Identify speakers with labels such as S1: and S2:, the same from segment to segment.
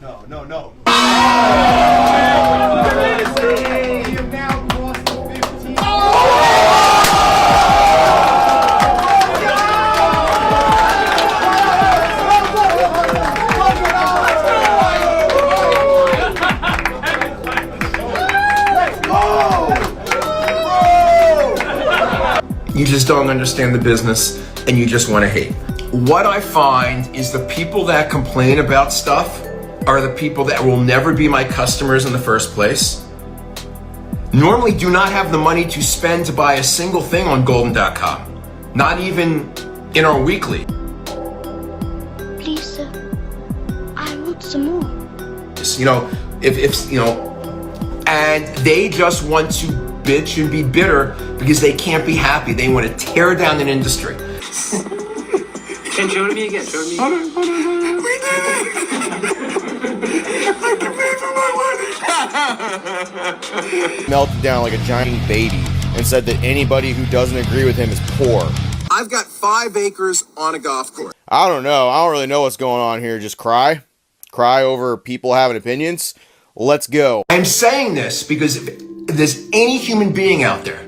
S1: No, no.
S2: You just don't understand the business and you just want to hate. What I find is the people that complain about stuff are the people that will never be my customers in the first place. Normally do not have the money to spend to buy a single thing on Goldin.com. Not even in our weekly.
S3: Please, sir, I want some more.
S2: You know, if you know, and they just want to bitch and be bitter because they can't be happy. They want to tear down an industry.
S4: Can show it to me again. Show it to me.
S1: Hold on. We did it! I can pay for my wedding.
S5: Melted down like a giant baby and said that anybody who doesn't agree with him is poor.
S2: I've got 5 acres on a golf course.
S5: I don't know. I don't really know what's going on here. Just cry over people having opinions. Let's go.
S2: I'm saying this because if there's any human being out there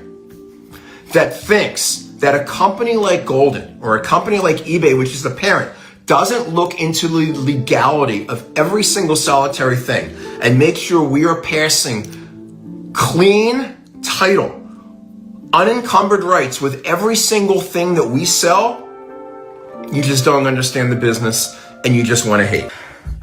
S2: that thinks that a company like Goldin or a company like eBay, which is the parent, doesn't look into the legality of every single solitary thing and make sure we are passing clean title, unencumbered rights with every single thing that we sell, you just don't understand the business and you just want to hate.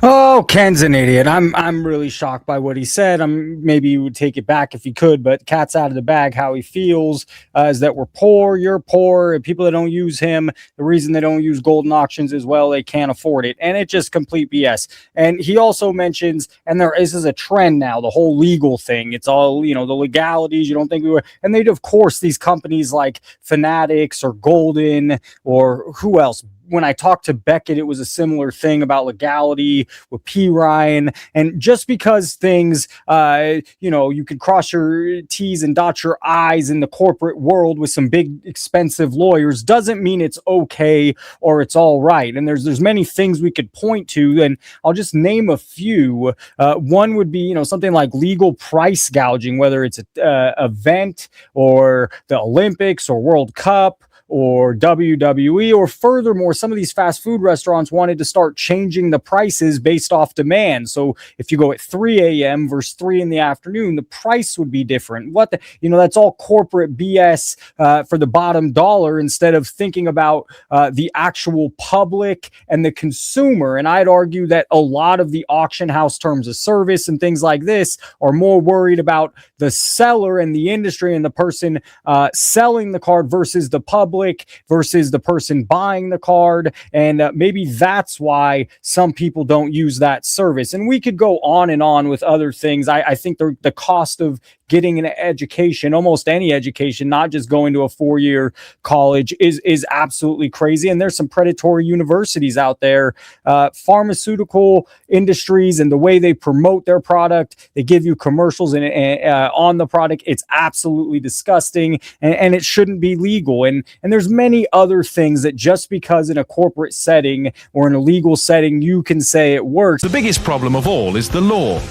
S6: Oh, Ken's an idiot. I'm really shocked by what he said. Maybe you would take it back if he could, but cat's out of the bag. How he feels is that we're poor, you're poor, and people that don't use him, the reason they don't use Goldin auctions is, well, they can't afford it. And it's just complete BS. And he also mentions, and this is a trend now, the whole legal thing. It's all, you know, the legalities. You don't think we were, and they'd, of course, these companies like Fanatics or Goldin or who else? When I talked to Beckett, it was a similar thing about legality with P. Ryan. And just because things, you know, you could cross your T's and dot your I's in the corporate world with some big expensive lawyers doesn't mean it's okay or it's all right. And there's many things we could point to, and I'll just name a few. One would be, you know, something like legal price gouging, whether it's an event or the Olympics or World Cup or WWE, or furthermore, some of these fast food restaurants wanted to start changing the prices based off demand. So if you go at 3 a.m. versus 3 in the afternoon, the price would be different. That's all corporate BS for the bottom dollar instead of thinking about the actual public and the consumer. And I'd argue that a lot of the auction house terms of service and things like this are more worried about the seller and the industry and the person selling the card versus the public versus the person buying the card. And maybe that's why some people don't use that service. And we could go on and on with other things. I think the cost of getting an education, almost any education, not just going to a 4-year college, is absolutely crazy. And there's some predatory universities out there, pharmaceutical industries, and the way they promote their product, they give you commercials on the product. It's absolutely disgusting, and it shouldn't be legal. And there's many other things that just because in a corporate setting or in a legal setting you can say it works.
S7: The biggest problem of all is the law.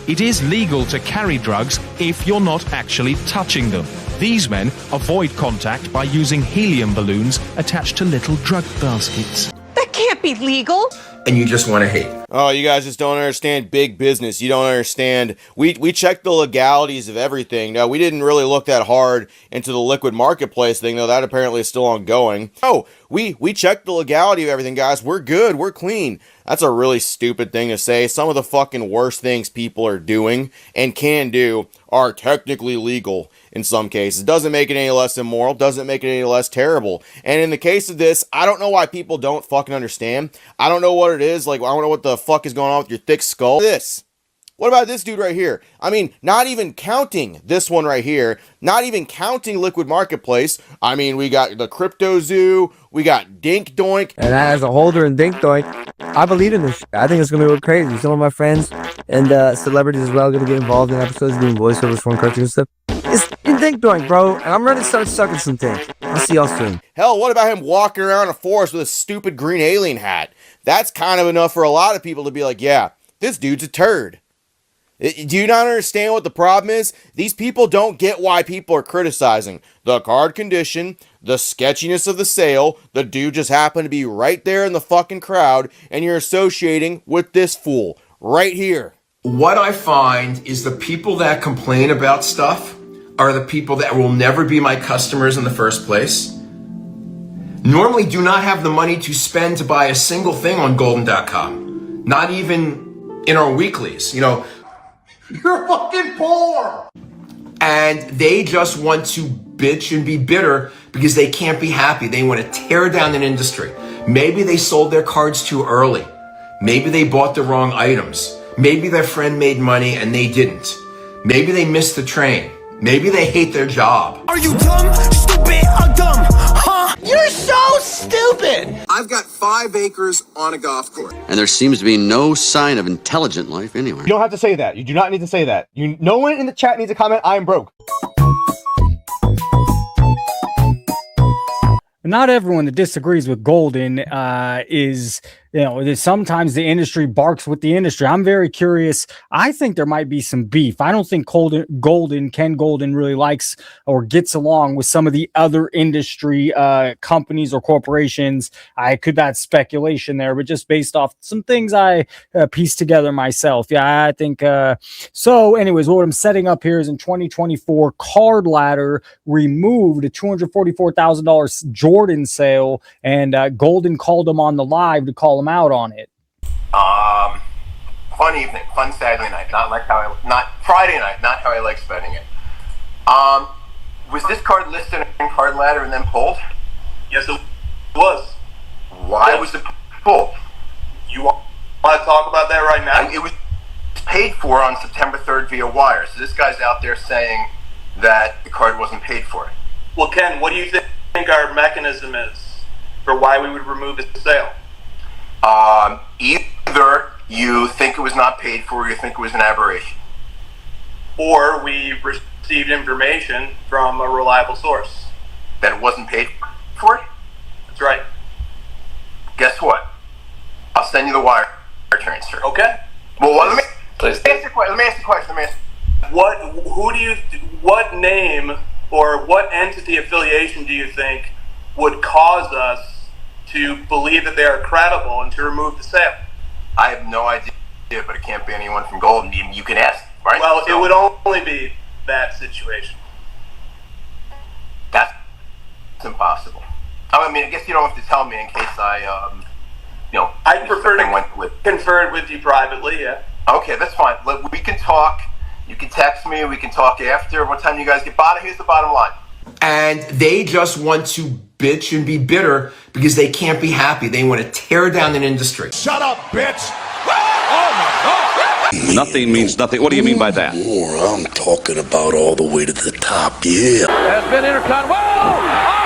S7: It is legal to carry drugs if you're not actually touching them. These men avoid contact by using helium balloons attached to little drug baskets.
S8: That can't be legal.
S2: And you just want to hate.
S5: Oh, you guys just don't understand big business. You don't understand. We checked the legalities of everything. No, we didn't really look that hard into the liquid marketplace thing, though that apparently is still ongoing. Oh, we checked the legality of everything, guys. We're good. We're clean. That's a really stupid thing to say. Some of the fucking worst things people are doing and can do are technically legal in some cases. Doesn't make it any less immoral. Doesn't make it any less terrible. And in the case of this, I don't know why people don't fucking understand. I don't know what it is. Like, I don't know what the fuck is going on with your thick skull. What about this dude right here? I mean, not even counting this one right here, not even counting Liquid Marketplace. I mean, we got the Crypto Zoo, we got Dink Doink.
S9: And as a holder in Dink Doink, I believe in this shit. I think it's going to go crazy. Some of my friends and celebrities as well are going to get involved in episodes doing voiceovers for cartoons and stuff. It's in Dink Doink, bro. And I'm ready to start sucking some things. I'll see y'all soon.
S5: Hell, what about him walking around a forest with a stupid green alien hat? That's kind of enough for a lot of people to be like, yeah, this dude's a turd. Do you not understand what the problem is? These people don't get why people are criticizing the card condition, the sketchiness of the sale. The dude just happened to be right there in the fucking crowd, and you're associating with this fool right here.
S2: What I find is the people that complain about stuff are the people that will never be my customers in the first place. Normally do not have the money to spend to buy a single thing on Goldin.com. Not even in our weeklies, You're fucking poor! And they just want to bitch and be bitter because they can't be happy. They want to tear down an industry. Maybe they sold their cards too early. Maybe they bought the wrong items. Maybe their friend made money and they didn't. Maybe they missed the train. Maybe they hate their job.
S1: Are you dumb, stupid, or dumb? Huh? You're so stupid!
S2: I've got 5 acres on a golf course.
S8: And there seems to be no sign of intelligent life anywhere.
S10: You don't have to say that. You do not need to say that. No one in the chat needs to comment, I am broke.
S6: Not everyone that disagrees with Goldin is, sometimes the industry barks with the industry. I'm very curious. I think there might be some beef. I don't think Ken Goldin really likes or gets along with some of the other industry companies or corporations. That's speculation there, but just based off some things I pieced together myself. Yeah, I think so. Anyways, what I'm setting up here is in 2024, Card Ladder removed a $244,000 Jordan sale, and Goldin called him on the live to call him out on it.
S2: Fun evening, fun Saturday night, not Friday night, not how I like spending it. Was this card listed in Card Ladder and then pulled?
S1: Yes, it was.
S2: Why was it pulled?
S1: You want to talk about that right now?
S2: It was paid for on September 3rd via wire. So this guy's out there saying that the card wasn't paid for.
S1: Well, Ken, what do you think our mechanism is for why we would remove the sale?
S2: Either you think it was not paid for or you think it was an aberration.
S1: Or we received information from a reliable source.
S2: That it wasn't paid for?
S1: That's right.
S2: Guess what? I'll send you the wire transfer.
S1: Okay.
S2: Well, let me ask the question.
S1: What name or what entity affiliation do you think would cause us to believe that they are credible and to remove the sale?
S2: I have no idea, but it can't be anyone from Goldin. You can ask, right?
S1: Well, it would only be that situation.
S2: That's impossible. I mean, I guess you don't have to tell me in case
S1: I'd prefer to confer it with you privately, yeah.
S2: Okay, that's fine. We can talk. You can text me. We can talk after. What time do you guys get? Here's the bottom line. And they just want to bitch and be bitter because they can't be happy. They want to tear down an industry.
S1: Shut up, bitch! Oh my God!
S8: Nothing means nothing. What do you mean by that?
S11: More, I'm talking about all the way to the top, yeah.
S4: Has been intercon. Whoa!